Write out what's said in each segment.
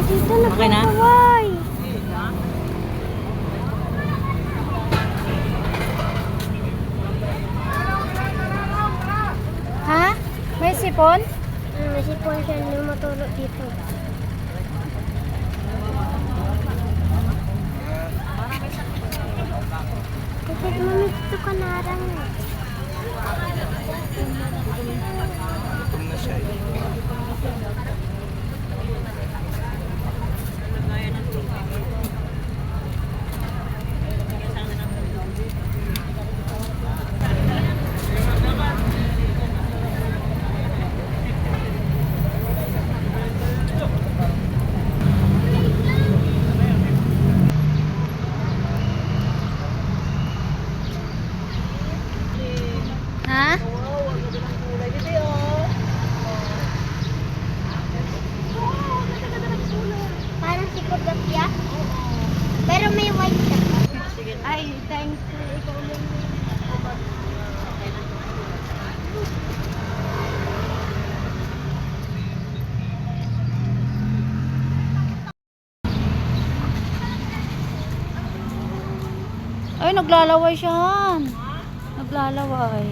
Dito na Okay na? kaway. Ha? May sipon? May sipon siya na matulog dito. Kasi mamito ka narang. Gutom na siya eh. Ha? Parang si Kudapya. Pero may white siya. Ay, thanks. Ikaw lang. Ay, naglalaway siya, Han. Naglalaway.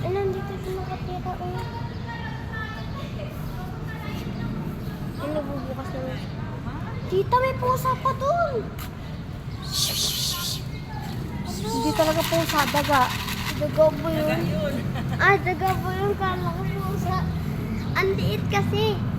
Ay, nandito si nakatira. Ano bubukas na? Tita, may pusa pa dun. Hindi talaga pusa, daga. Daga po yun. Ah, daga po yun. Kala ko pusa. Ang liit kasi.